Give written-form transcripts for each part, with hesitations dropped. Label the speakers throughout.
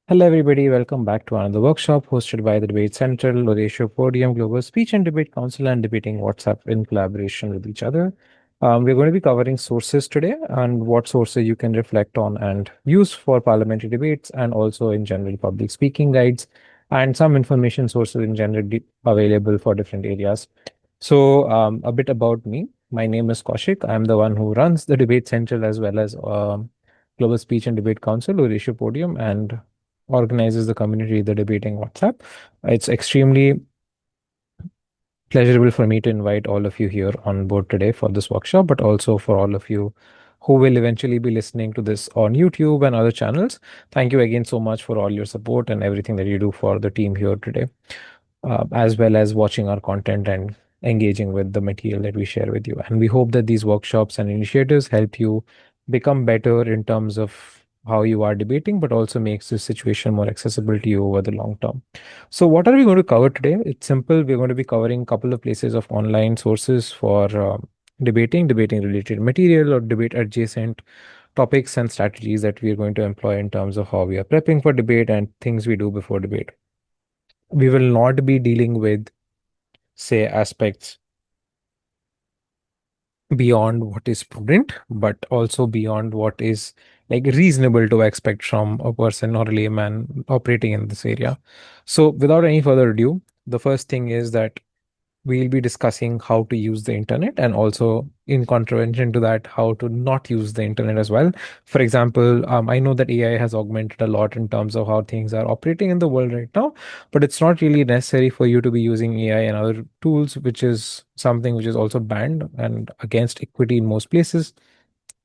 Speaker 1: Hello, everybody. Welcome back to another workshop hosted by the Debate Central, Horatio Podium, Global Speech and Debate Council, and Debating WhatsApp in collaboration with each other. We're going to be covering sources today and what sources you can reflect on and use for parliamentary debates, and also in general public speaking guides and some information sources in general available for different areas. So, a bit about me. My name is Kaushik. I'm the one who runs the Debate Central as well as Global Speech and Debate Council, Horatio Podium, and organizes the community, the debating WhatsApp. It's extremely pleasurable for me to invite all of you here on board today for this workshop, but also for all of you who will eventually be listening to this on YouTube and other channels. Thank you again so much for all your support and everything that you do for the team here today, as well as watching our content and engaging with the material that we share with you. And we hope that these workshops and initiatives help you become better in terms of how you are debating, but also makes this situation more accessible to you over the long term. So, what are we going to cover today? It's simple. We're going to be covering a couple of places of online sources for debating related material or debate adjacent topics and strategies that we are going to employ in terms of how we are prepping for debate and things we do before debate. We will not be dealing with, say, aspects beyond what is prudent, but also beyond what is like reasonable to expect from a person or a layman operating in this area. So, without any further ado, the first thing is that we'll be discussing how to use the internet, and also in contravention to that, how to not use the internet as well. For example, I know that AI has augmented a lot in terms of how things are operating in the world right now, but it's not really necessary for you to be using AI and other tools, which is something which is also banned and against equity in most places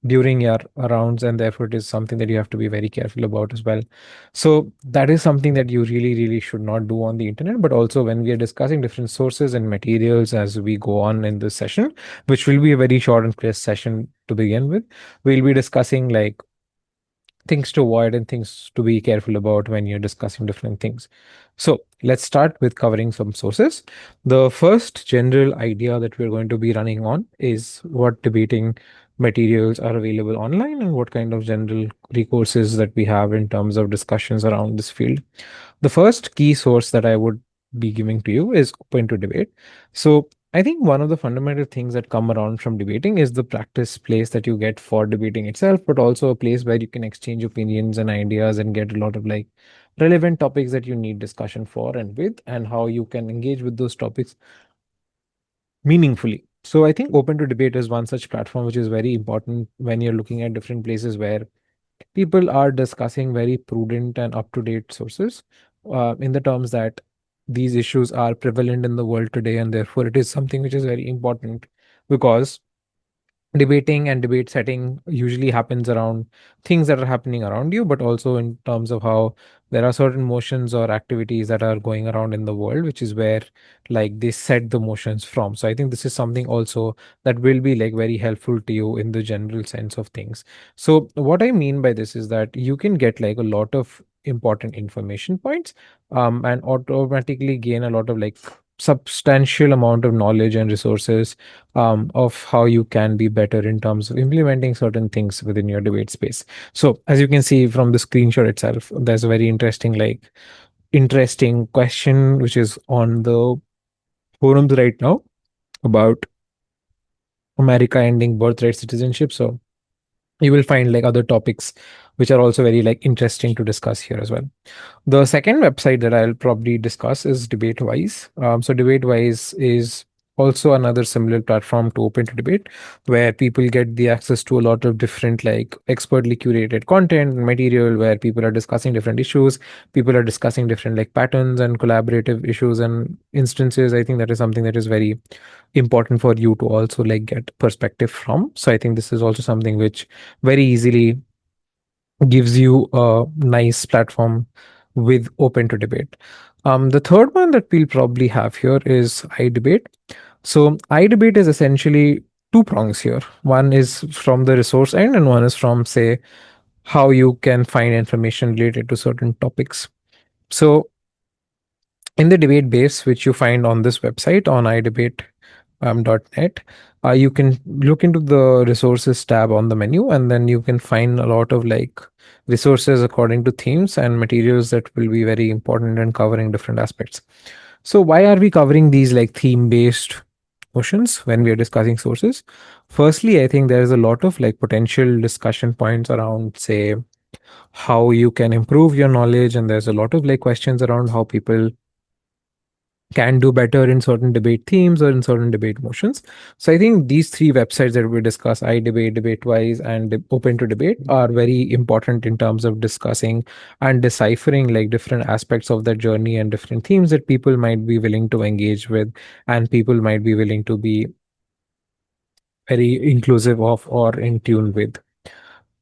Speaker 1: during your rounds, and therefore it is something that you have to be very careful about as well. So that is something that you really should not do on the internet. But also, when we are discussing different sources and materials as we go on in this session, which will be a very short and crisp session to begin with, we'll be discussing like things to avoid and things to be careful about when you're discussing different things. So let's start with covering some sources. The first general idea that we're going to be running on is what debating materials are available online and what kind of general recourses that we have in terms of discussions around this field. The first key source that I would be giving to you is Open to Debate. So I think one of the fundamental things that come around from debating is the practice place that you get for debating itself, but also a place where you can exchange opinions and ideas and get a lot of like relevant topics that you need discussion for and with, and how you can engage with those topics meaningfully. So I think Open to Debate is one such platform which is very important when you're looking at different places where people are discussing very prudent and up to date sources, in the terms that these issues are prevalent in the world today, and therefore it is something which is very important, because debating and debate setting usually happens around things that are happening around you, but also in terms of how there are certain motions or activities that are going around in the world, which is where like they set the motions from. So I think this is something also that will be like very helpful to you in the general sense of things. So what I mean by this is that you can get like a lot of important information points, and automatically gain a lot of like substantial amount of knowledge and resources, of how you can be better in terms of implementing certain things within your debate space. So as you can see from the screenshot itself, there's a very interesting question which is on the forums right now about America ending birthright citizenship. So you will find like other topics which are also very like interesting to discuss here as well. The second website that I'll probably discuss is DebateWise. So DebateWise is also another similar platform to Open to Debate, where people get the access to a lot of different like expertly curated content and material where people are discussing different issues. People are discussing different like patterns and collaborative issues and instances. I think that is something that is very important for you to also like get perspective from. So I think this is also something which very easily gives you a nice platform with Open to Debate. The third one that we'll probably have here is iDebate. So iDebate is essentially two prongs here. One is from the resource end, and one is from, say, how you can find information related to certain topics. So in the debate base, which you find on this website on iDebate, .net. You can look into the resources tab on the menu, and then you can find a lot of like resources according to themes and materials that will be very important in covering different aspects. So why are we covering these like theme based motions when we are discussing sources? Firstly, I think there is a lot of like potential discussion points around, say, how you can improve your knowledge, and there's a lot of like questions around how people can do better in certain debate themes or in certain debate motions. So I think these three websites that we discuss, iDebate, DebateWise, and Open to Debate, are very important in terms of discussing and deciphering like different aspects of that journey and different themes that people might be willing to engage with, and people might be willing to be very inclusive of or in tune with.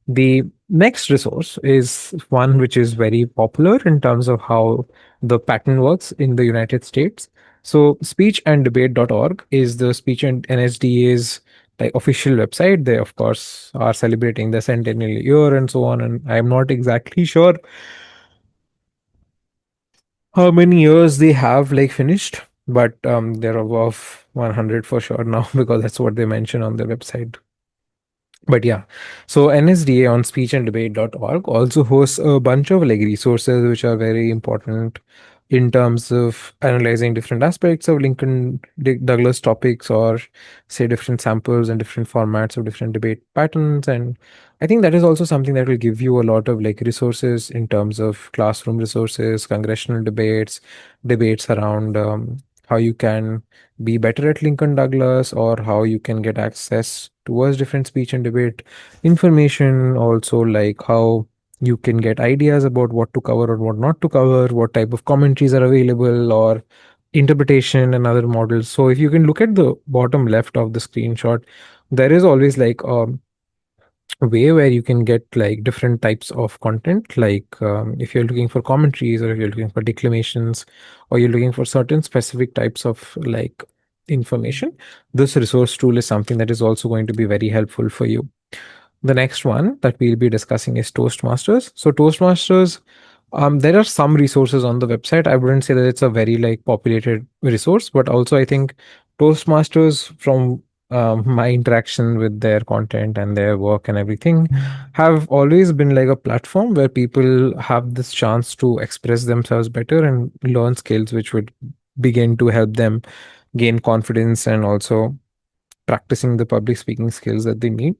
Speaker 1: The next resource is one which is very popular in terms of how the pattern works in the United States. So speechanddebate.org is the Speech and NSDA's like official website. They of course are celebrating the centennial year and so on. And I'm not exactly sure how many years they have like finished, but they're above 100 for sure now because that's what they mention on their website. But yeah, so NSDA on speechanddebate.org also hosts a bunch of like resources which are very important in terms of analyzing different aspects of Lincoln Douglas topics, or say different samples and different formats of different debate patterns. And I think that is also something that will give you a lot of like resources in terms of classroom resources, congressional debates, debates around how you can be better at Lincoln Douglas, or how you can get access towards different speech and debate information. Also, like how you can get ideas about what to cover or what not to cover, what type of commentaries are available, or interpretation and other models. So, if you can look at the bottom left of the screenshot, there is always like a way where you can get like different types of content, like if you're looking for commentaries, or if you're looking for declamations, or you're looking for certain specific types of like information, this resource tool is something that is also going to be very helpful for you. The next one that we'll be discussing is Toastmasters. So Toastmasters, there are some resources on the website. I wouldn't say that it's a very like populated resource, but also I think Toastmasters, from my interaction with their content and their work and everything, have always been like a platform where people have this chance to express themselves better and learn skills which would begin to help them gain confidence, and also practicing the public speaking skills that they need.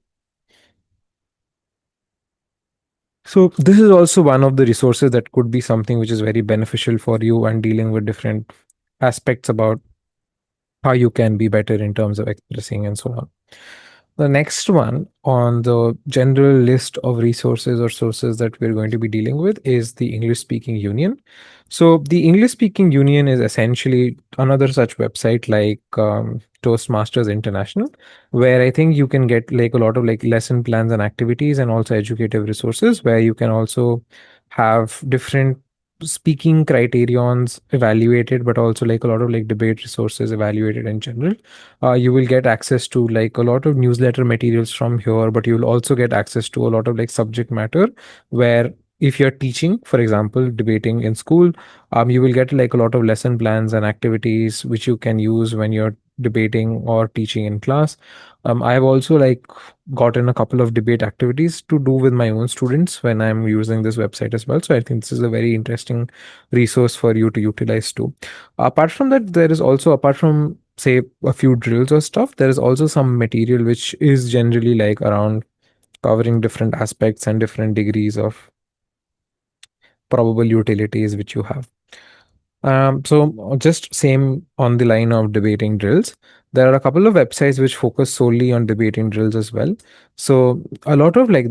Speaker 1: So this is also one of the resources that could be something which is very beneficial for you and dealing with different aspects about how you can be better in terms of expressing and so on. The next one on the general list of resources or sources that we're going to be dealing with is the English Speaking Union. So, the English Speaking Union is essentially another such website like Toastmasters International, where I think you can get like a lot of like lesson plans and activities, and also educative resources, where you can also have different speaking criterions evaluated, but also like a lot of like debate resources evaluated in general. You will get access to like a lot of newsletter materials from here, but you will also get access to a lot of like subject matter where, if you're teaching, for example, debating in school, you will get like a lot of lesson plans and activities which you can use when you're debating or teaching in class. I've also like gotten a couple of debate activities to do with my own students when I'm using this website as well. So I think this is a very interesting resource for you to utilize too. Apart from that, there is also, apart from say a few drills or stuff, there is also some material which is generally like around covering different aspects and different degrees of probable utilities which you have. So just same on the line of debating drills, there are a couple of websites which focus solely on debating drills as well. So a lot of like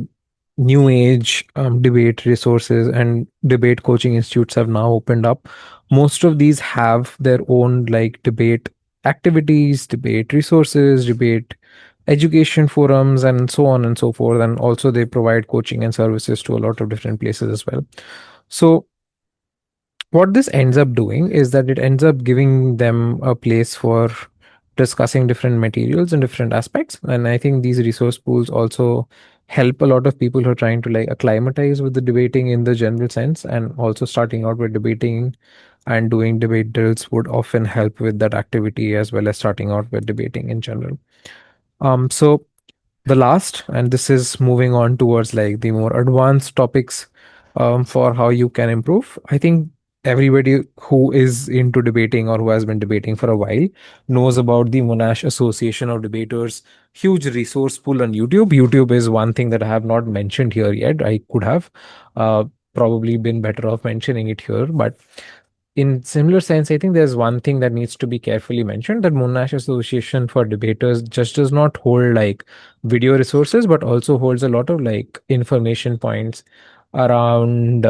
Speaker 1: new age debate resources and debate coaching institutes have now opened up. Most of these have their own like debate activities, debate resources, debate education forums, and so on and so forth. And also they provide coaching and services to a lot of different places as well. So what this ends up doing is that it ends up giving them a place for discussing different materials and different aspects. And I think these resource pools also help a lot of people who are trying to like acclimatize with the debating in the general sense, and also starting out with debating and doing debate drills would often help with that activity as well as starting out with debating in general. So the last, and this is moving on towards like the more advanced topics for how you can improve. I think everybody who is into debating or who has been debating for a while knows about the Monash Association of Debaters huge resource pool on YouTube. YouTube is one thing that I have not mentioned here yet. I could have uh, probably been better off mentioning it here, but in similar sense, I think there's one thing that needs to be carefully mentioned, that Monash Association for Debaters just does not hold like video resources, but also holds a lot of like information points around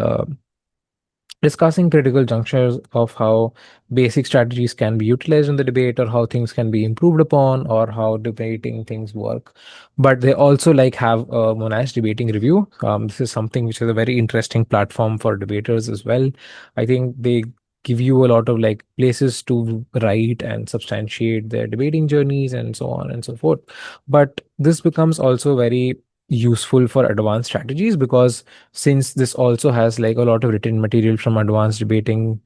Speaker 1: discussing critical junctures of how basic strategies can be utilized in the debate, or how things can be improved upon, or how debating things work. But they also like have a Monash debating review. This is something which is a very interesting platform for debaters as well. I think they give you a lot of like places to write and substantiate their debating journeys and so on and so forth. But this becomes also very useful for advanced strategies, because since this also has like a lot of written material from advanced debating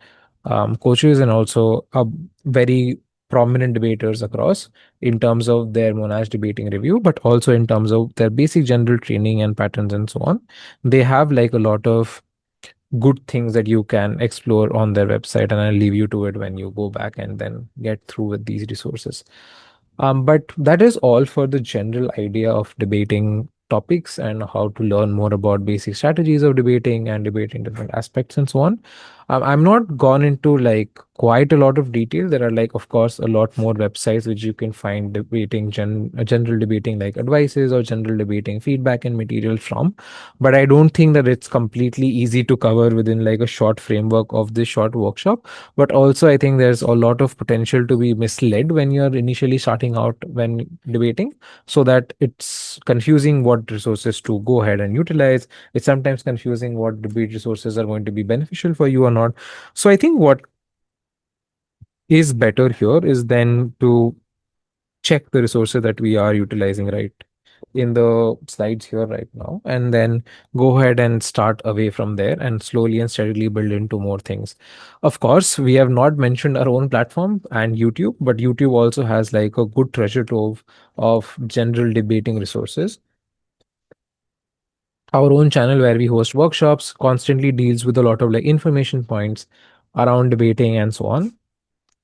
Speaker 1: coaches and also very prominent debaters across, in terms of their Monash debating review, but also in terms of their basic general training and patterns and so on. They have like a lot of good things that you can explore on their website, and I'll leave you to it when you go back and then get through with these resources. But that is all for the general idea of debating topics and how to learn more about basic strategies of debating and debating different aspects and so on. I'm not gone into like quite a lot of detail. There are like, of course, a lot more websites which you can find debating general debating like advices or general debating feedback and material from. But I don't think that it's completely easy to cover within like a short framework of this short workshop. But also, I think there's a lot of potential to be misled when you're initially starting out when debating, so that it's confusing what resources to go ahead and utilize. It's sometimes confusing what debate resources are going to be beneficial for you or not. So I think what is better here is then to check the resources that we are utilizing right in the slides here right now, and then go ahead and start away from there and slowly and steadily build into more things. Of course, we have not mentioned our own platform and YouTube, but YouTube also has like a good treasure trove of general debating resources. Our own channel where we host workshops constantly deals with a lot of like information points around debating and so on.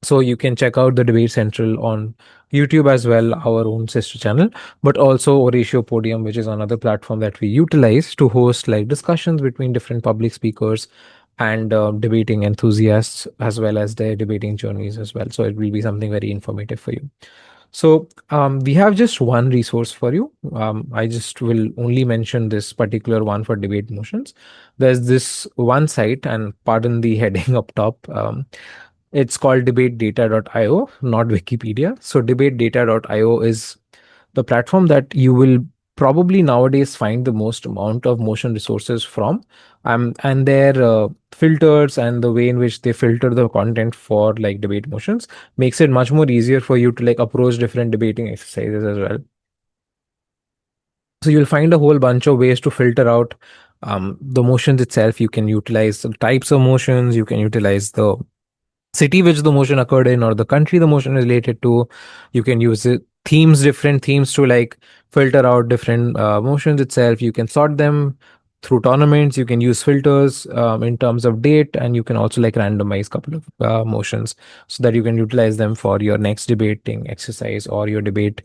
Speaker 1: So you can check out the Debate Central on YouTube as well, our own sister channel, but also Oratio Podium, which is another platform that we utilize to host like discussions between different public speakers and debating enthusiasts, as well as their debating journeys as well. So it will be something very informative for you. So we have just one resource for you. I just will only mention this particular one for debate motions. There's this one site, and pardon the heading up top. It's called debatedata.io, not Wikipedia. So debatedata.io is the platform that you will probably nowadays find the most amount of motion resources from. And their filters and the way in which they filter the content for like debate motions makes it much more easier for you to like approach different debating exercises as well. So you'll find a whole bunch of ways to filter out the motions itself. You can utilize the types of motions, you can utilize the city which the motion occurred in, or the country the motion is related to. You can use it themes, different themes, to like filter out different motions itself. You can sort them through tournaments. You can use filters in terms of date, and you can also like randomize couple of motions so that you can utilize them for your next debating exercise or your debate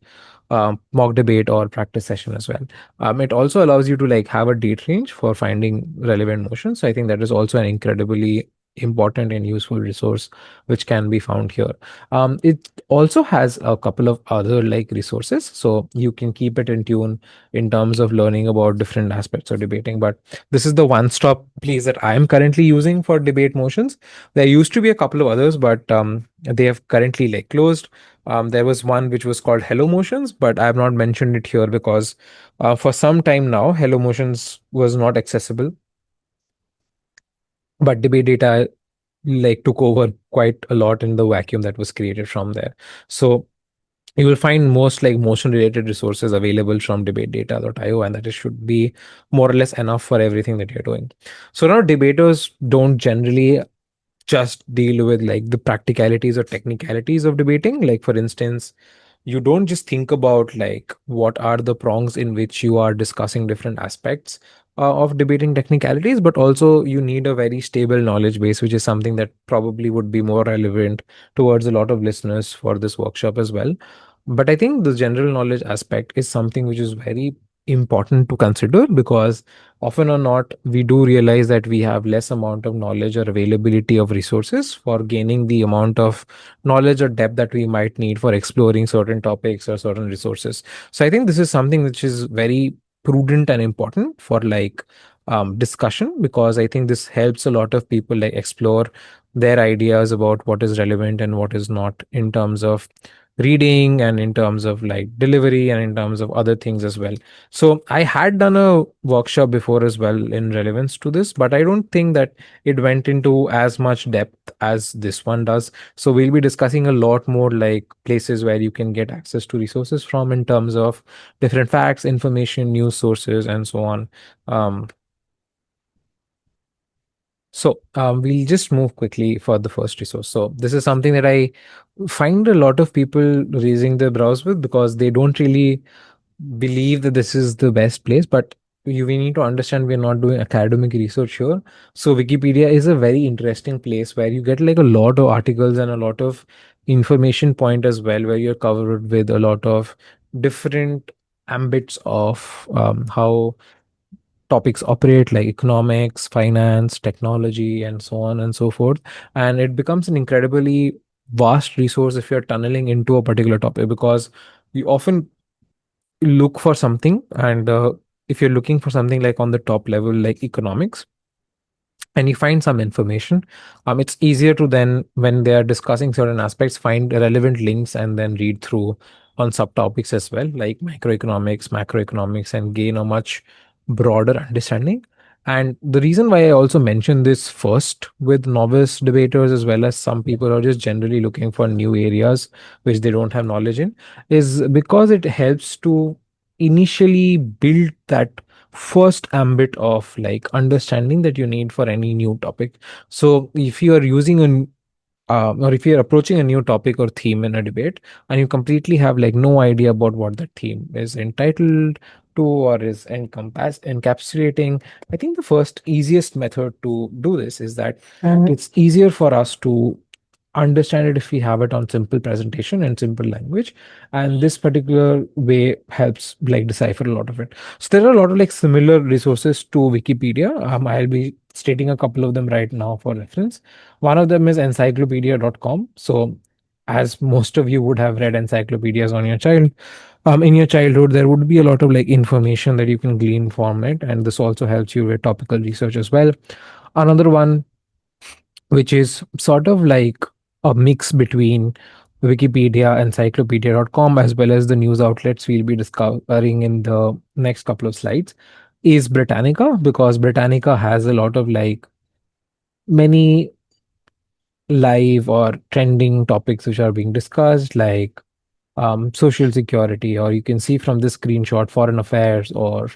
Speaker 1: mock debate or practice session as well. It also allows you to like have a date range for finding relevant motions. So I think that is also an incredibly important and useful resource which can be found here. It also has a couple of other like resources, so you can keep it in tune in terms of learning about different aspects of debating. But this is the one stop place that I am currently using for debate motions. There used to be a couple of others, but they have currently like closed. There was one which was called Hello Motions, but I have not mentioned it here because for some time now Hello Motions was not accessible, but debate data like took over quite a lot in the vacuum that was created from there. So you will find most like motion related resources available from debatedata.io, and that it should be more or less enough for everything that you're doing. So now debaters don't generally just deal with like the practicalities or technicalities of debating. Like, for instance, you don't just think about like what are the prongs in which you are discussing different aspects of debating technicalities, but also you need a very stable knowledge base, which is something that probably would be more relevant towards a lot of listeners for this workshop as well. But I think the general knowledge aspect is something which is very important to consider, because often or not we do realize that we have less amount of knowledge or availability of resources for gaining the amount of knowledge or depth that we might need for exploring certain topics or certain resources. So I think this is something which is very prudent and important for like discussion, because I think this helps a lot of people like explore their ideas about what is relevant and what is not in terms of reading and in terms of like delivery and in terms of other things as well. So I had done a workshop before as well in relevance to this, but I don't think that it went into as much depth as this one does. So we'll be discussing a lot more like places where you can get access to resources from in terms of different facts, information, news sources, and so on. Um, we'll just move quickly for the first resource. So this is something that I find a lot of people raising their brows with, because they don't really believe that this is the best place, but we need to understand we're not doing academic research here. So Wikipedia is a very interesting place where you get like a lot of articles and a lot of information point as well, where you're covered with a lot of different ambits of how topics operate, like economics, finance, technology, and so on and so forth. And it becomes an incredibly vast resource if you're tunneling into a particular topic, because you often look for something, and if you're looking for something like on the top level like economics, and you find some information, it's easier to then, when they are discussing certain aspects, find relevant links and then read through on subtopics as well, like microeconomics, macroeconomics, and gain a much broader understanding. And the reason why I also mention this first with novice debaters, as well as some people who are just generally looking for new areas which they don't have knowledge in, is because it helps to initially build that first ambit of like understanding that you need for any new topic. So if you are using an or if you're approaching a new topic or theme in a debate, and you completely have like no idea about what that theme is entitled to or is encapsulating, I think the first easiest method to do this is that it's easier for us to understand it if we have it on simple presentation and simple language, and this particular way helps like decipher a lot of it. So there are a lot of like similar resources to Wikipedia. I'll be stating a couple of them right now for reference. One of them is encyclopedia.com. So as most of you would have read encyclopedias on your child in your childhood, there would be a lot of like information that you can glean from it, and this also helps you with topical research as well. Another one, which is sort of like a mix between Wikipedia, encyclopedia.com, as well as the news outlets we'll be discovering in the next couple of slides, is Britannica, because Britannica has a lot of like many live or trending topics which are being discussed, like social security, or you can see from this screenshot foreign affairs, or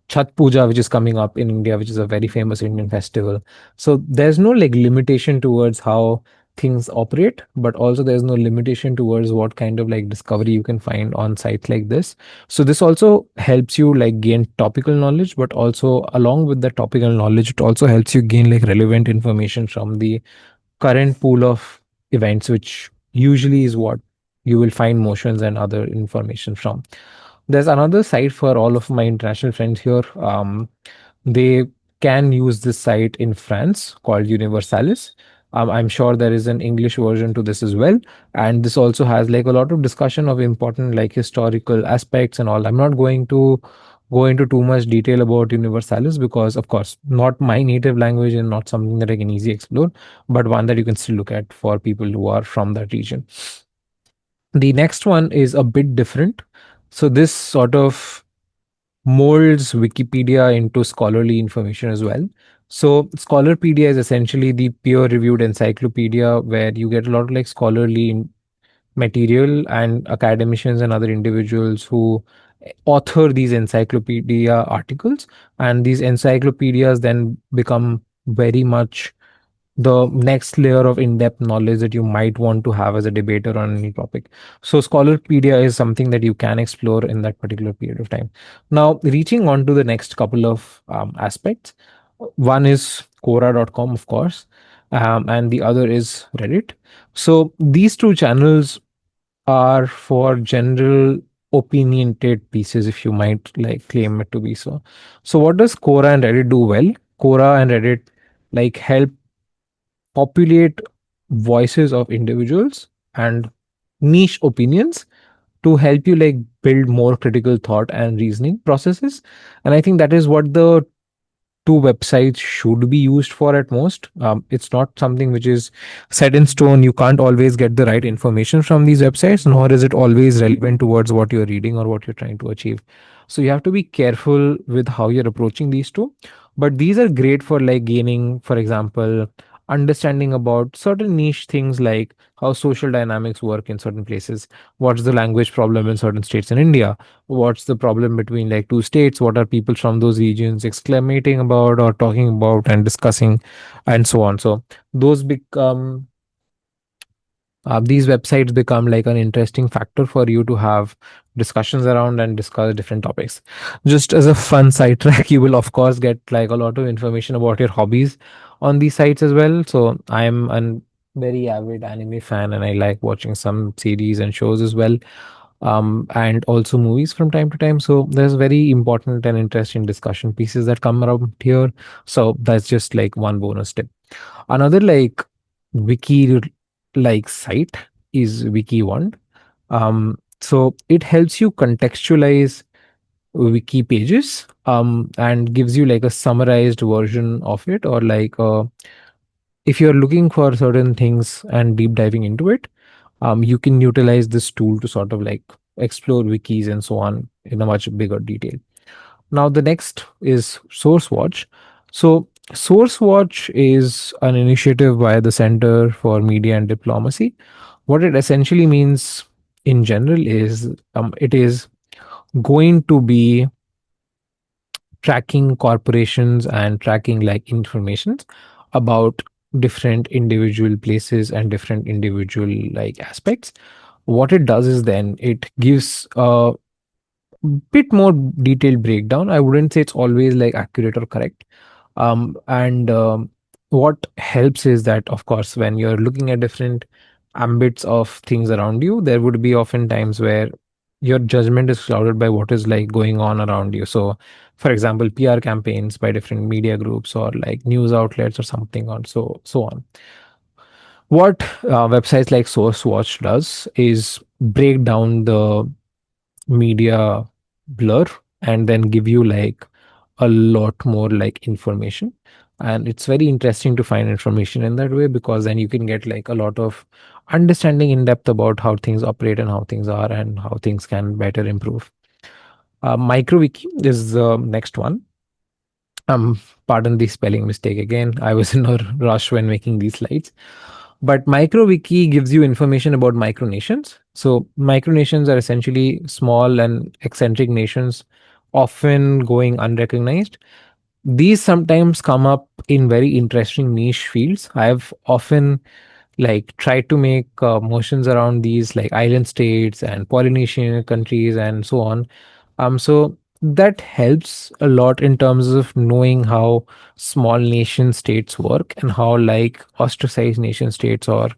Speaker 1: Chhat Puja, which is coming up in India, which is a very famous Indian festival. So there's no like limitation towards how things operate, but also there's no limitation towards what kind of like discovery you can find on sites like this. So this also helps you like gain topical knowledge, but also along with the topical knowledge, it also helps you gain like relevant information from the current pool of events, which usually is what you will find motions and other information from. There's another site for all of my international friends here. They can use this site in France called Universalis. I'm sure there is an English version to this as well. And this also has like a lot of discussion of important like historical aspects and all. I'm not going to go into too much detail about Universalis because, of course, not my native language and not something that I can easily explore, but one that you can still look at for people who are from that region. The next one is a bit different. So this sort of molds Wikipedia into scholarly information as well. So Scholarpedia is essentially the peer-reviewed encyclopedia where you get a lot of like scholarly material, and academicians and other individuals who author these encyclopedia articles, and these encyclopedias then become very much the next layer of in-depth knowledge that you might want to have as a debater on any topic. So Scholarpedia is something that you can explore in that particular period of time. Now, reaching on to the next couple of aspects. One is Quora.com, of course, and the other is Reddit. So these two channels are for general opinionated pieces, if you might like claim it to be so. So what does Quora and Reddit do well? Quora and Reddit like help populate voices of individuals and niche opinions to help you like build more critical thought and reasoning processes. And I think that is what the two websites should be used for at most. It's not something which is set in stone. You can't always get the right information from these websites, nor is it always relevant towards what you're reading or what you're trying to achieve. So you have to be careful with how you're approaching these two. But these are great for like gaining, for example, understanding about certain niche things like how social dynamics work in certain places. What's the language problem in certain states in India? What's the problem between like two states? What are people from those regions exclamating about or talking about and discussing, and so on. So those become these websites become like an interesting factor for you to have discussions around and discuss different topics. Just as a fun sidetrack, you will of course get like a lot of information about your hobbies on these sites as well. So I'm a very avid anime fan and I like watching some series and shows as well, and also movies from time to time. So there's very important and interesting discussion pieces that come around here. So that's just like one bonus tip. Another like wiki like site is Wiki1. So it helps you contextualize wiki pages and gives you like a summarized version of it, or like if you're looking for certain things and deep diving into it, you can utilize this tool to sort of like explore wikis and so on in a much bigger detail. Now, the next is SourceWatch. So, SourceWatch is an initiative by the Center for Media and Diplomacy. What it essentially means in general is it is going to be tracking corporations and tracking like informations about different individual places and different individual like aspects. What it does is then it gives a bit more detailed breakdown. I wouldn't say it's always like accurate or correct. And what helps is that, of course, when you're looking at different ambits of things around you, there would be often times where your judgment is clouded by what is like going on around you. So, for example, PR campaigns by different media groups or like news outlets or something on so on. What websites like SourceWatch does is break down the media blur and then give you like a lot more like information, and it's very interesting to find information in that way because then you can get like a lot of understanding in depth about how things operate and how things are and how things can better improve. MicroWiki is the next one. Pardon the spelling mistake again. I was in a rush when making these slides. But MicroWiki gives you information about micronations. So micronations are essentially small and eccentric nations, often going unrecognized. These sometimes come up in very interesting niche fields. I've often like tried to make motions around these like island states and Polynesian countries and so on. So that helps a lot in terms of knowing how small nation states work and how like ostracized nation states or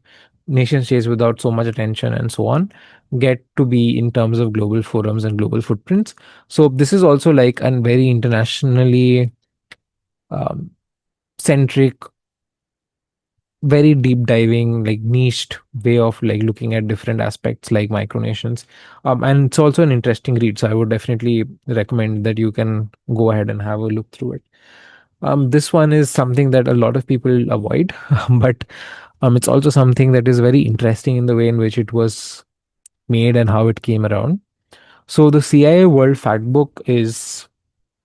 Speaker 1: nation states without so much attention and so on get to be in terms of global forums and global footprints. So this is also like a very internationally um, centric, very deep diving, like niched way of like looking at different aspects like micronations. And it's also an interesting read. So I would definitely recommend that you can go ahead and have a look through it. This one is something that a lot of people avoid, but it's also something that is very interesting in the way in which it was made and how it came around. So the CIA World Factbook is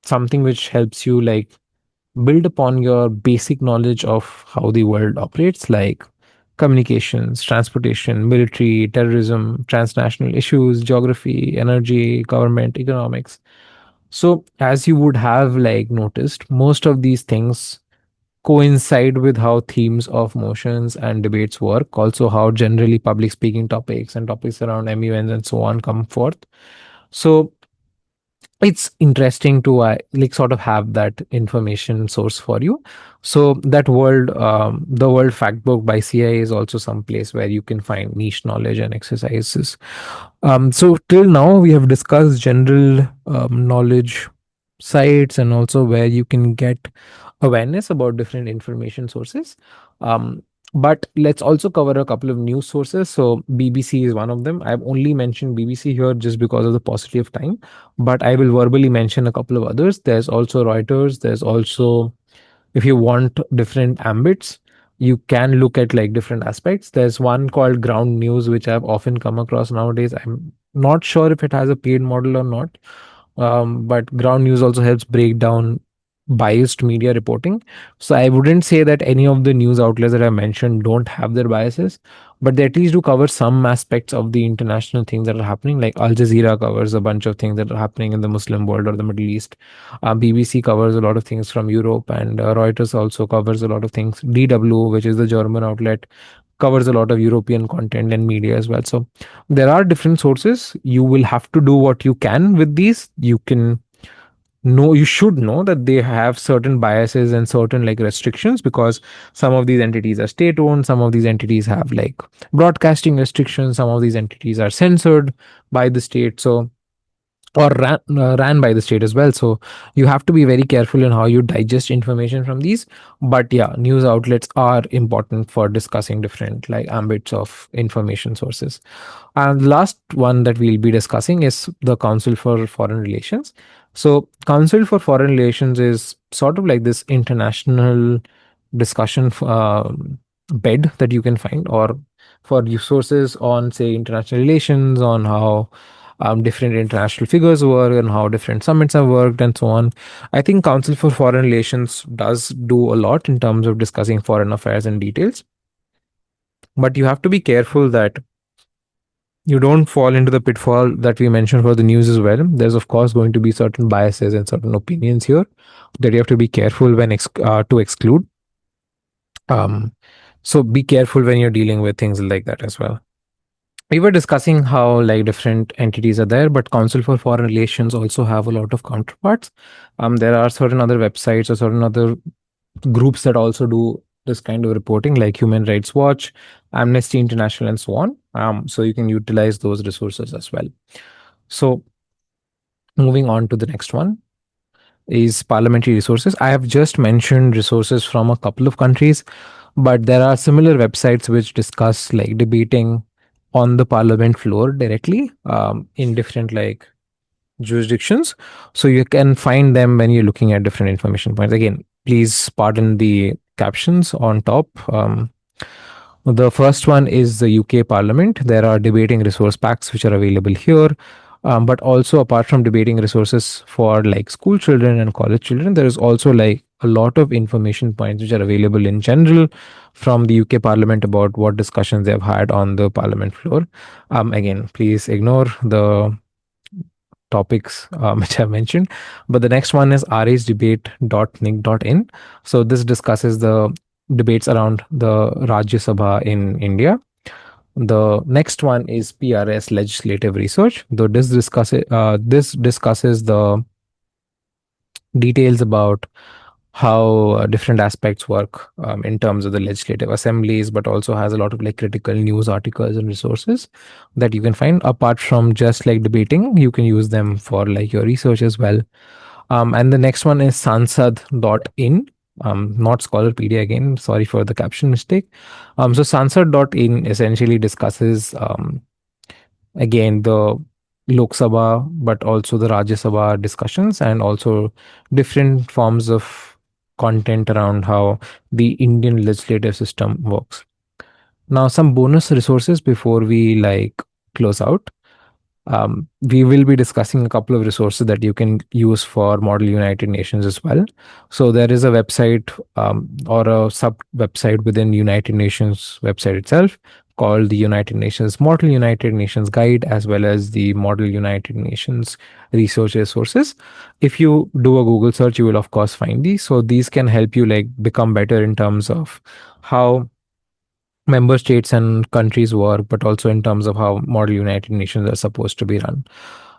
Speaker 1: something which helps you like build upon your basic knowledge of how the world operates, like communications, transportation, military, terrorism, transnational issues, geography, energy, government, economics. So, as you would have like noticed, most of these things coincide with how themes of motions and debates work, also how generally public speaking topics and topics around MUNs and so on come forth. So it's interesting to like sort of have that information source for you. So that the world fact book by CIA is also some place where you can find niche knowledge and exercises. So till now we have discussed general knowledge sites and also where you can get awareness about different information sources. Um, but let's also cover a couple of news sources. So BBC is one of them. I've only mentioned BBC here just because of the paucity of time, but I will verbally mention a couple of others. There's also Reuters. There's also, if you want different ambits, you can look at like different aspects. There's one called Ground News, which I've often come across nowadays. I'm not sure if it has a paid model or not, but Ground News also helps break down biased media reporting. So I wouldn't say that any of the news outlets that I mentioned don't have their biases, but they at least do cover some aspects of the international things that are happening. Like Al Jazeera covers a bunch of things that are happening in the Muslim world or the Middle East. BBC covers a lot of things from Europe, and Reuters also covers a lot of things. DW, which is the German outlet, covers a lot of European content and media as well. So there are different sources. You will have to do what you can with these. You should know that they have certain biases and certain like restrictions, because some of these entities are state owned, some of these entities have like broadcasting restrictions, some of these entities are censored by the state. So or ran by the state as well. So you have to be very careful in how you digest information from these. But yeah, news outlets are important for discussing different like ambits of information sources. And the last one that we'll be discussing is the Council for Foreign Relations. So Council for Foreign Relations is sort of like this international discussion bed that you can find, or for resources on say international relations, on how different international figures work and how different summits have worked and so on. I think Council for Foreign Relations does do a lot in terms of discussing foreign affairs in details. But you have to be careful that you don't fall into the pitfall that we mentioned for the news as well. There's of course going to be certain biases and certain opinions here that you have to be careful when to exclude. Um, so be careful when you're dealing with things like that as well. We were discussing how like different entities are there, but Council for Foreign Relations also have a lot of counterparts. There are certain other websites or certain other groups that also do this kind of reporting, like Human Rights Watch, Amnesty International, and so on. So you can utilize those resources as well. So moving on to the next one is parliamentary resources. I have just mentioned resources from a couple of countries, but there are similar websites which discuss like debating on the parliament floor directly in different like jurisdictions. So you can find them when you're looking at different information points. Again, please pardon the captions on top. The first one is the UK Parliament. There are debating resource packs which are available here. But also, apart from debating resources for like school children and college children, there is also like a lot of information points which are available in general from the UK Parliament about what discussions they have had on the Parliament floor. Again, please ignore the topics which I mentioned. But the next one is rahsdebate.nic.in. So this discusses the debates around the Rajya Sabha in India. The next one is PRS Legislative Research. Though this discusses the details about how different aspects work in terms of the legislative assemblies, but also has a lot of like critical news articles and resources that you can find. Apart from just like debating, you can use them for like your research as well. And the next one is sansad.in, not Scholarpedia again. Sorry for the caption mistake. So sansad.in essentially discusses again the Lok Sabha, but also the Rajya Sabha discussions, and also different forms of content around how the Indian legislative system works. Now, some bonus resources before we like close out. We will be discussing a couple of resources that you can use for Model United Nations as well. So there is a website or a sub website within United Nations website itself called the United Nations Model United Nations Guide, as well as the Model United Nations research resources. If you do a Google search, you will of course find these. So these can help you like become better in terms of how member states and countries work, but also in terms of how Model United Nations are supposed to be run.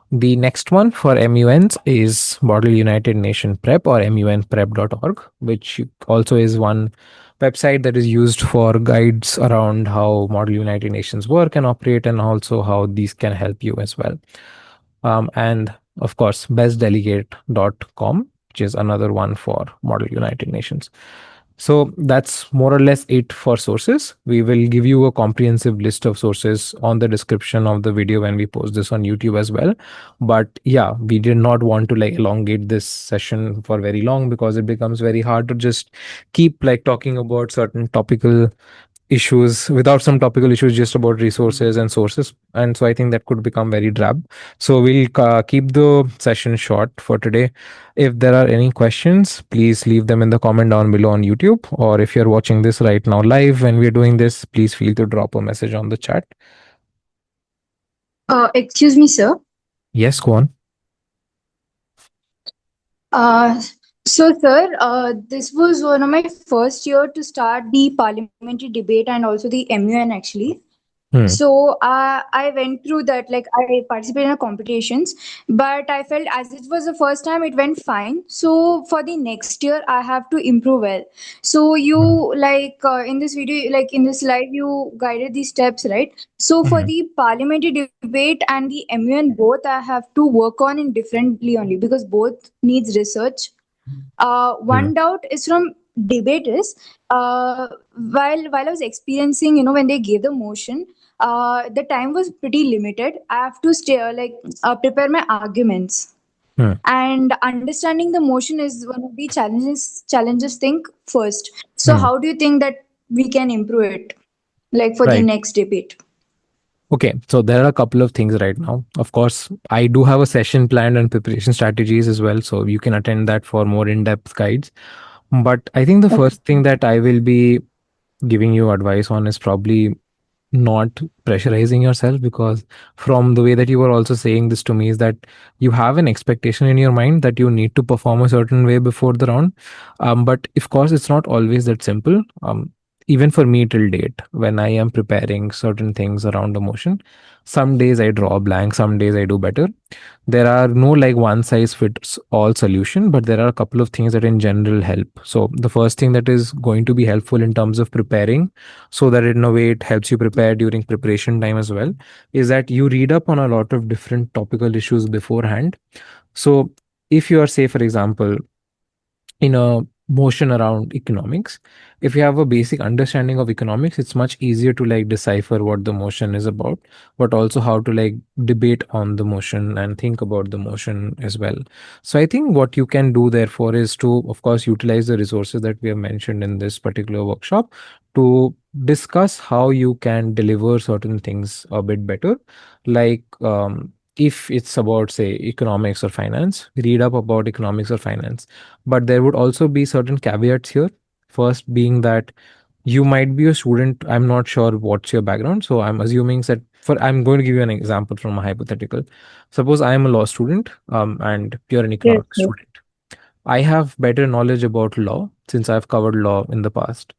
Speaker 1: The next one for MUNs is Model United Nation Prep, or munprep.org, which also is one website that is used for guides around how Model United Nations work and operate, and also how these can help you as well. And of course, bestdelegate.com, which is another one for Model United Nations. So that's more or less it for sources. We will give you a comprehensive list of sources on the description of the video when we post this on YouTube as well. But yeah, we did not want to like elongate this session for very long, because it becomes very hard to just keep like talking about certain topical issues without some topical issues just about resources and sources, and so I think that could become very drab. So we'll keep the session short for today. If there are any questions, please leave them in the comment down below on YouTube, or if you're watching this right now live when we're doing this, please feel to drop a message on the chat.
Speaker 2: Excuse me, sir.
Speaker 1: Yes, go on.
Speaker 2: Uh, sir, this was one of my first year to start the parliamentary debate and also the MUN actually.
Speaker 1: Hmm.
Speaker 2: So I went through that, like I participated in competitions, but I felt as it was the first time, it went fine. So for the next year, I have to improve well. So you
Speaker 1: Hmm.
Speaker 2: in this video, like in this live, you guided these steps, right? So for
Speaker 1: Hmm.
Speaker 2: the parliamentary debate and the MUN, both I have to work on in differently only because both needs research.
Speaker 1: Hmm.
Speaker 2: One doubt is from debaters. While I was experiencing, when they gave the motion, the time was pretty limited. I have to stay prepare my arguments,
Speaker 1: Hmm.
Speaker 2: and understanding the motion is one of the challenges think first. So
Speaker 1: Hmm.
Speaker 2: how do you think that we can improve it, like for the
Speaker 1: Right.
Speaker 2: next debate?
Speaker 1: Okay, so there are a couple of things right now. Of course, I do have a session planned and preparation strategies as well, so you can attend that for more in-depth guides. But I think the first thing that I will be giving you advice on is probably not pressurizing yourself, because from the way that you were also saying this to me is that you have an expectation in your mind that you need to perform a certain way before the round. But of course it's not always that simple. Even for me till date, when I am preparing certain things around emotion, some days I draw a blank, some days I do better. There are no like one size fits all solution, but there are a couple of things that in general help. So the first thing that is going to be helpful in terms of preparing, so that in a way it helps you prepare during preparation time as well, is that you read up on a lot of different topical issues beforehand. So if you are, say for example, in a motion around economics, if you have a basic understanding of economics, it's much easier to like decipher what the motion is about, but also how to like debate on the motion and think about the motion as well. So I think what you can do therefore is to of course utilize the resources that we have mentioned in this particular workshop to discuss how you can deliver certain things a bit better. Like if it's about say economics or finance, read up about economics or finance, but there would also be certain caveats here. First being that you might be a student. I'm not sure what's your background. So I'm assuming that I'm going to give you an example from a hypothetical. Suppose I am a law student, and you're an
Speaker 2: Yes,
Speaker 1: economics
Speaker 2: yes.
Speaker 1: student. I have better knowledge about law since I've covered law in the past.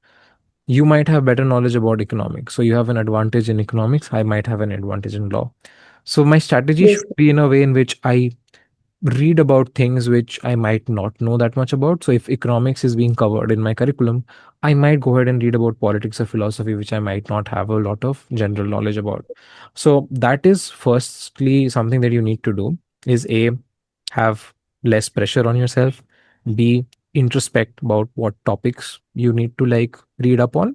Speaker 1: You might have better knowledge about economics. So you have an advantage in economics. I might have an advantage in law. So my strategy
Speaker 2: Yes.
Speaker 1: should be in a way in which I read about things which I might not know that much about. So if economics is being covered in my curriculum, I might go ahead and read about politics or philosophy, which I might not have a lot of general knowledge about. So that is firstly something that you need to do is A, have less pressure on yourself. B, introspect about what topics you need to like read up on.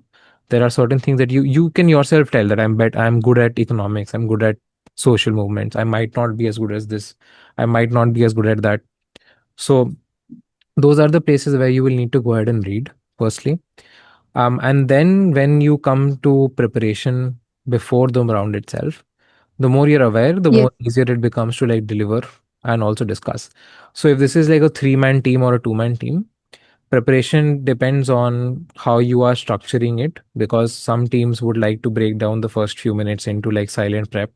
Speaker 1: There are certain things that you can yourself tell that I'm good at economics, I'm good at social movements. I might not be as good as this. I might not be as good at that. So those are the places where you will need to go ahead and read firstly. And then when you come to preparation before the round itself, the more you're aware, the
Speaker 2: Yes.
Speaker 1: more easier it becomes to like deliver and also discuss. So if this is like a 3-man team or a 2-man team, Preparation depends on how you are structuring it, because some teams would like to break down the first few minutes into like silent prep,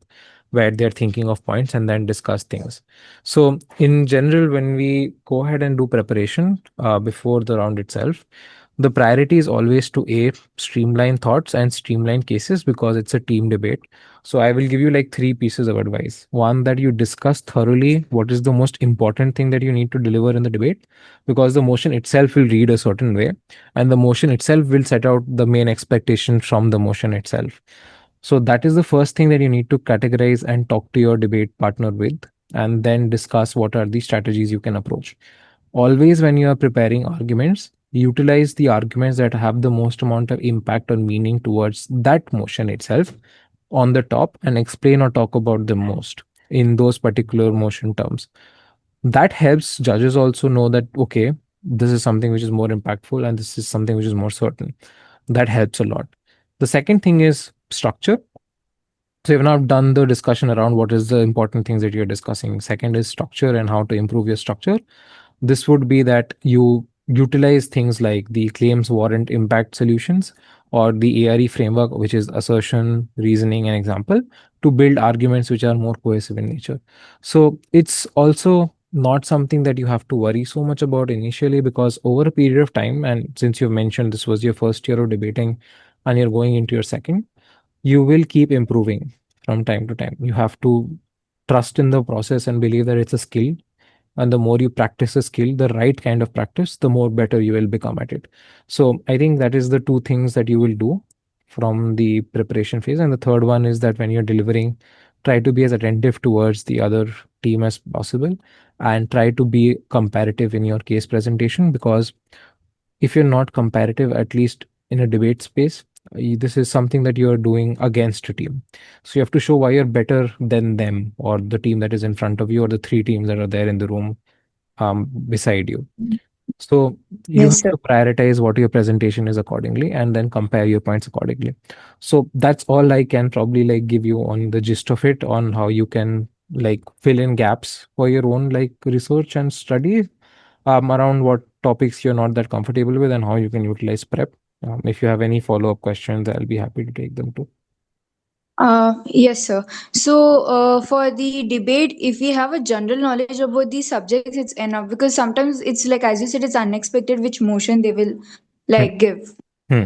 Speaker 1: where they're thinking of points and then discuss things. So in general, when we go ahead and do preparation before the round itself, the priority is always to streamline thoughts and streamline cases, because it's a team debate. So I will give you like three pieces of advice. One, that you discuss thoroughly what is the most important thing that you need to deliver in the debate, because the motion itself will read a certain way, and the motion itself will set out the main expectation from the motion itself. So that is the first thing that you need to categorize and talk to your debate partner with, and then discuss what are the strategies you can approach. Always, when you are preparing arguments, utilize the arguments that have the most amount of impact or meaning towards that motion itself on the top, and explain or talk about them most in those particular motion terms. That helps judges also know that, okay, this is something which is more impactful and this is something which is more certain. That helps a lot. The second thing is structure. So you've now done the discussion around what is the important things that you're discussing. Second is structure and how to improve your structure. This would be that you utilize things like the claims warrant impact solutions, or the ARE framework, which is assertion, reasoning, and example, to build arguments which are more cohesive in nature. So it's also not something that you have to worry so much about initially, because over a period of time, and since you've mentioned this was your first year of debating and you're going into your second, you will keep improving from time to time. You have to trust in the process and believe that it's a skill, and the more you practice a skill, the right kind of practice, the more better you will become at it. So I think that is the two things that you will do from the preparation phase. And the third one is that when you're delivering, try to be as attentive towards the other team as possible, and try to be comparative in your case presentation, because if you're not comparative, at least in a debate space, this is something that you're doing against a team. So you have to show why you're better than them, or the team that is in front of you, or the three teams that are there in the room beside you. So you
Speaker 2: Yes,
Speaker 1: have
Speaker 2: sir.
Speaker 1: to prioritize what your presentation is accordingly, and then compare your points accordingly. So that's all I can probably like give you on the gist of it, on how you can like fill in gaps for your own like research and study around what topics you're not that comfortable with, and how you can utilize prep. If you have any follow-up questions, I'll be happy to take them too.
Speaker 2: Yes, sir. So, for the debate, if we have a general knowledge about the subjects, it's enough, because sometimes it's like, as you said, it's unexpected which motion they will
Speaker 1: Hmm.
Speaker 2: like give.
Speaker 1: Hmm.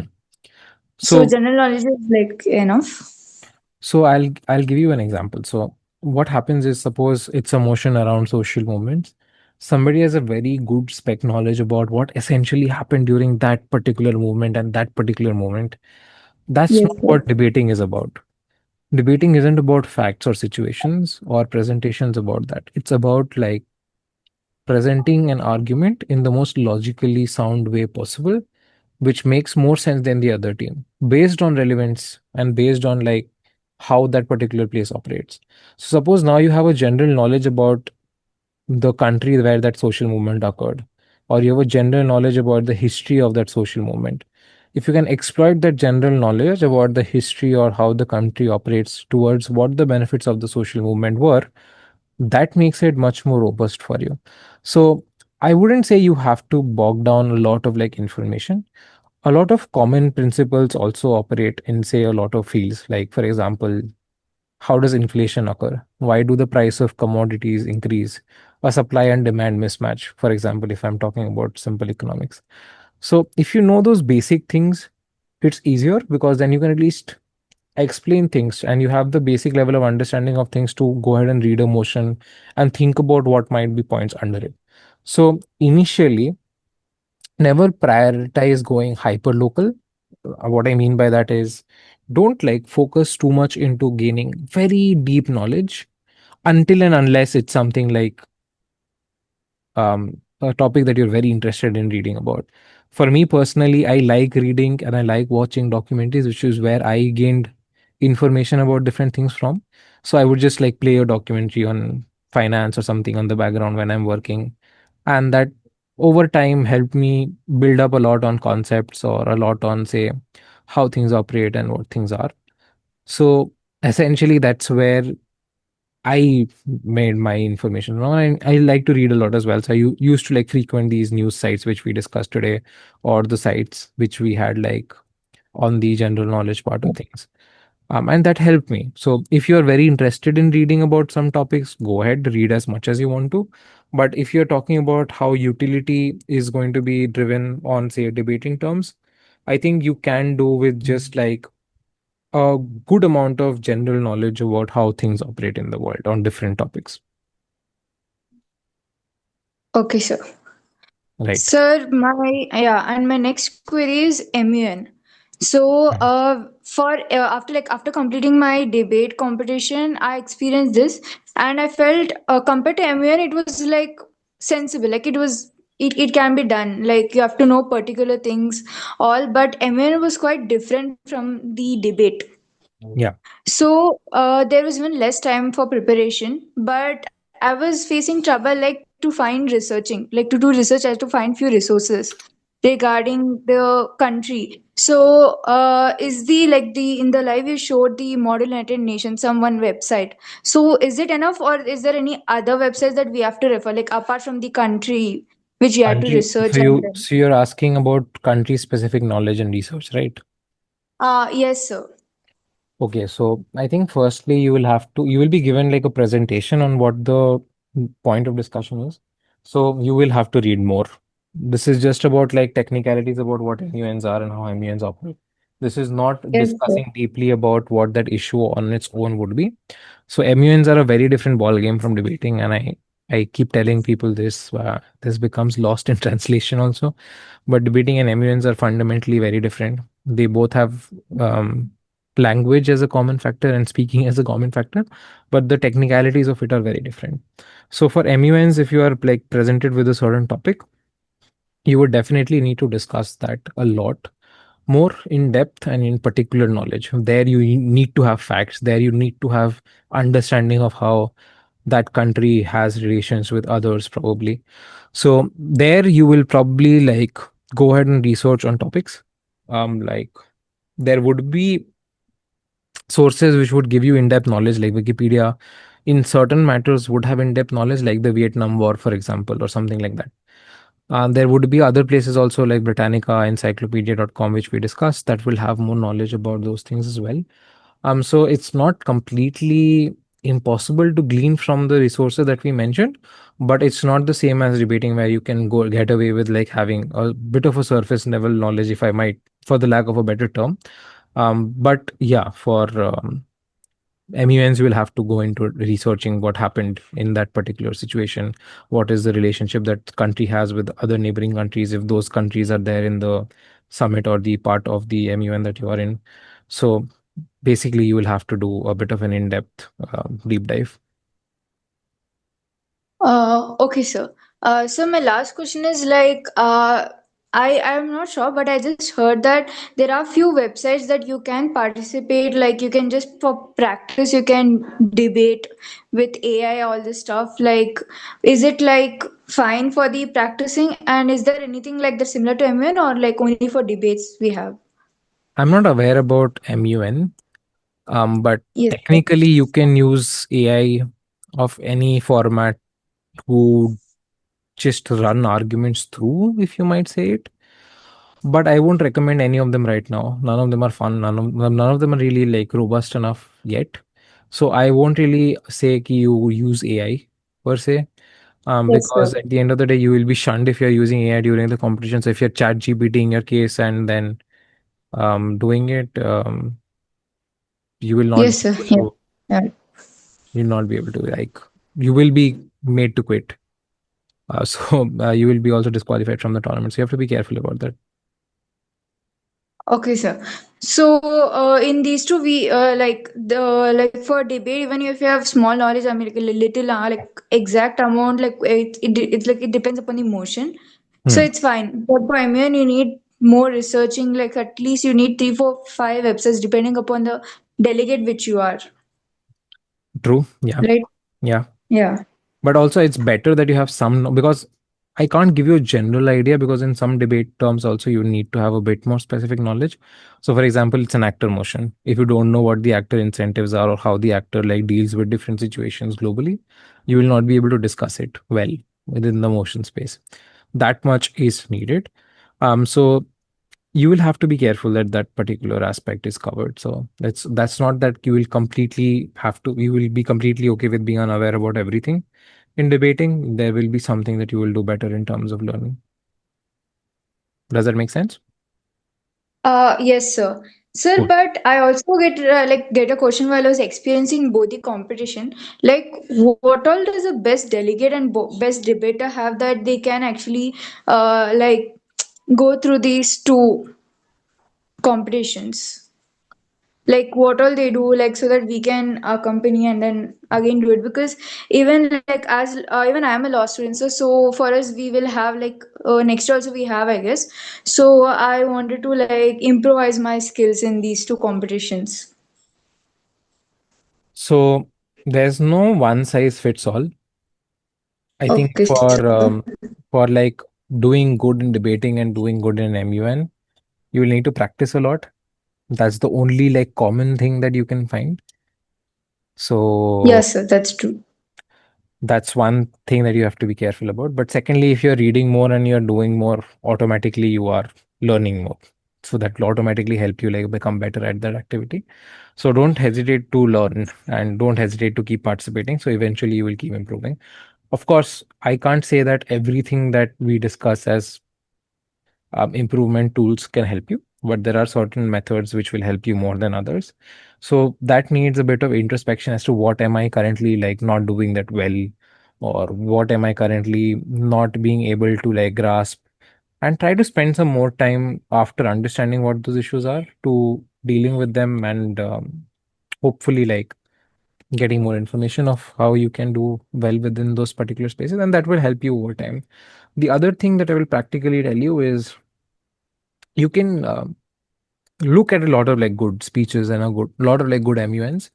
Speaker 2: So,
Speaker 1: So
Speaker 2: general knowledge is like enough.
Speaker 1: So I'll give you an example. So what happens is, suppose it's a motion around social movements. Somebody has a very good spec knowledge about what essentially happened during that particular movement and that particular moment. That's
Speaker 2: Yes,
Speaker 1: not
Speaker 2: sir.
Speaker 1: what debating is about. Debating isn't about facts or situations or presentations about that. It's about like presenting an argument in the most logically sound way possible, which makes more sense than the other team, based on relevance and based on like how that particular place operates. So suppose now you have a general knowledge about the country where that social movement occurred, or you have a general knowledge about the history of that social movement. If you can exploit that general knowledge about the history or how the country operates towards what the benefits of the social movement were, that makes it much more robust for you. So I wouldn't say you have to bog down a lot of like information. A lot of common principles also operate in, say, a lot of fields. Like, for example, how does inflation occur? Why do the price of commodities increase? A supply and demand mismatch, for example, if I'm talking about simple economics. So if you know those basic things, it's easier, because then you can at least explain things, and you have the basic level of understanding of things to go ahead and read a motion and think about what might be points under it. So initially, never prioritize going hyper local. What I mean by that is, don't like focus too much into gaining very deep knowledge until and unless it's something like a topic that you're very interested in reading about. For me personally, I like reading and I like watching documentaries, which is where I gained information about different things from. So I would just like play a documentary on finance or something on the background when I'm working. And that over time helped me build up a lot on concepts, or a lot on, say, how things operate and what things are. So essentially, that's where I made my information wrong. I like to read a lot as well. So used to like frequent these news sites which we discussed today, or the sites which we had like on the general knowledge part of things. And that helped me. So if you're very interested in reading about some topics, go ahead, read as much as you want to. But if you're talking about how utility is going to be driven on, say, debating terms, I think you can do with just like a good amount of general knowledge about how things operate in the world on different topics.
Speaker 2: Okay, sir.
Speaker 1: Right.
Speaker 2: Sir, and my next query is MUN. So,
Speaker 1: Mhm.
Speaker 2: after completing my debate competition, I experienced this, and I felt compared to MUN, it was like sensible. Like it can be done. Like you have to know particular things, all. But MUN was quite different from the debate.
Speaker 1: Yeah.
Speaker 2: So there was even less time for preparation, but I was facing trouble like to find researching, like to do research, I had to find few resources regarding the country. So is the like the in the live you showed the Model United Nations some one website. So is it enough, or is there any other websites that we have to refer, like apart from the country which you had to
Speaker 1: Country.
Speaker 2: research and then?
Speaker 1: So you're asking about country specific knowledge and research, right?
Speaker 2: Yes, sir.
Speaker 1: Okay, so I think firstly you will be given like a presentation on what the point of discussion is. So you will have to read more. This is just about like technicalities about what MUNs are and how MUNs operate. This is not
Speaker 2: Yes, sir.
Speaker 1: discussing deeply about what that issue on its own would be. So MUNs are a very different ball game from debating, and I keep telling people this. This becomes lost in translation also, but debating and MUNs are fundamentally very different. They both have language as a common factor and speaking as a common factor, but the technicalities of it are very different. So for MUNs, if you are like presented with a certain topic, you would definitely need to discuss that a lot more in depth and in particular knowledge. There you need to have facts. There you need to have understanding of how that country has relations with others probably. So there you will probably like go ahead and research on topics. Like there would be sources which would give you in-depth knowledge like Wikipedia in certain matters would have in-depth knowledge like the Vietnam War, for example, or something like that. There would be other places also like Britannica, encyclopedia.com, which we discussed, that will have more knowledge about those things as well. So it's not completely impossible to glean from the resources that we mentioned, but it's not the same as debating where you can go get away with like having a bit of a surface level knowledge, if I might, for the lack of a better term. But yeah, for MUNs will have to go into researching what happened in that particular situation. What is the relationship that country has with other neighboring countries if those countries are there in the summit or the part of the MUN that you are in. So basically, you will have to do a bit of an in-depth deep dive.
Speaker 2: Okay, sir. So my last question is like, I am not sure, but I just heard that there are few websites that you can participate. Like you can just for practice, you can debate with AI, all this stuff. Like, is it like fine for the practicing? And is there anything like that similar to MN, or like only for debates we have?
Speaker 1: I'm not aware about MUN, but
Speaker 2: Yes, sir.
Speaker 1: technically, you can use AI of any format to just run arguments through, if you might say it. But I won't recommend any of them right now. None of them are fun. None of them are really like robust enough yet. So I won't really say ki you use AI per se,
Speaker 2: Yes,
Speaker 1: because
Speaker 2: sir.
Speaker 1: at the end of the day, you will be shunned if you're using AI during the competition. So if you're chat GPT in your case and then doing it, you will not
Speaker 2: Yes,
Speaker 1: be
Speaker 2: sir.
Speaker 1: able
Speaker 2: Yeah.
Speaker 1: to.
Speaker 2: Yeah.
Speaker 1: You'll not be able to like. You will be made to quit. So you will be also disqualified from the tournament. So you have to be careful about that.
Speaker 2: Okay, sir. So, in these two, we like for debate, even if you have small knowledge, I mean, like a little, like exact amount, like it's like it depends upon the motion. So
Speaker 1: Hmm.
Speaker 2: it's fine. But for MN, you need more researching. Like at least you need three, four, five websites, depending upon the delegate which you are.
Speaker 1: True. Yeah.
Speaker 2: Right?
Speaker 1: Yeah.
Speaker 2: Yeah.
Speaker 1: But also it's better that you have some because I can't give you a general idea because in some debate terms also you need to have a bit more specific knowledge. So for example, it's an actor motion. If you don't know what the actor incentives are or how the actor like deals with different situations globally, you will not be able to discuss it well within the motion space. That much is needed. So you will have to be careful that that particular aspect is covered. So that's not that you will completely have to, you will be completely okay with being unaware about everything. In debating, there will be something that you will do better in terms of learning. Does that make sense?
Speaker 2: Yes, sir. Sir,
Speaker 1: Cool.
Speaker 2: but I also get a question while I was experiencing both the competition. Like, what all does a best delegate and best debater have that they can actually go through these two competitions? Like, what all they do, like, so that we can accompany and then again do it. Because even like as even I am a law student, so for us we will have next year also we have, I guess. So I wanted to like improvise my skills in these two competitions.
Speaker 1: So there's no one size fits all. I think
Speaker 2: Okay, sure.
Speaker 1: for like doing good in debating and doing good in MUN, you will need to practice a lot. That's the only like common thing that you can find. So
Speaker 2: Yes, sir, that's true.
Speaker 1: that's one thing that you have to be careful about. But secondly, if you're reading more and you're doing more, automatically you are learning more. So that will automatically help you like become better at that activity. So don't hesitate to learn and don't hesitate to keep participating. So eventually you will keep improving. Of course, I can't say that everything that we discuss as improvement tools can help you, but there are certain methods which will help you more than others. So that needs a bit of introspection as to what am I currently like not doing that well, or what am I currently not being able to like grasp, and try to spend some more time after understanding what those issues are to dealing with them, and hopefully like getting more information of how you can do well within those particular spaces, and that will help you over time. The other thing that I will practically tell you is you can look at a lot of like good speeches and a good lot of like good MUNs.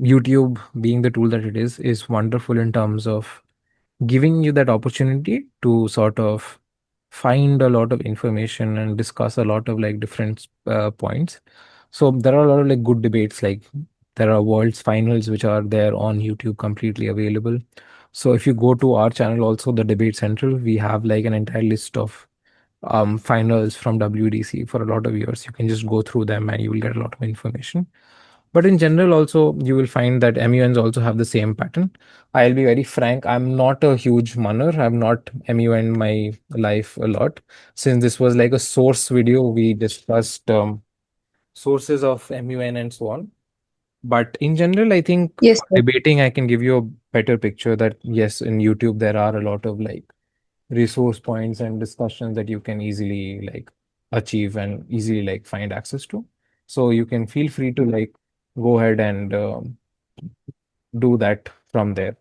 Speaker 1: YouTube, being the tool that it is wonderful in terms of giving you that opportunity to sort of find a lot of information and discuss a lot of like different points. So there are a lot of like good debates, like there are world's finals which are there on YouTube completely available. So if you go to our channel also, the Debate Central, we have like an entire list of finals from WDC for a lot of years. You can just go through them and you will get a lot of information. But in general, also, you will find that MUNs also have the same pattern. I'll be very frank, I'm not a huge munner. I've not MUN my life a lot. Since this was like a source video, we discussed sources of MUN and so on. But in general, I think
Speaker 2: Yes,
Speaker 1: for
Speaker 2: sir.
Speaker 1: debating, I can give you a better picture that yes, in YouTube, there are a lot of like resource points and discussions that you can easily like achieve and easily like find access to. So you can feel free to like go ahead and do that from there.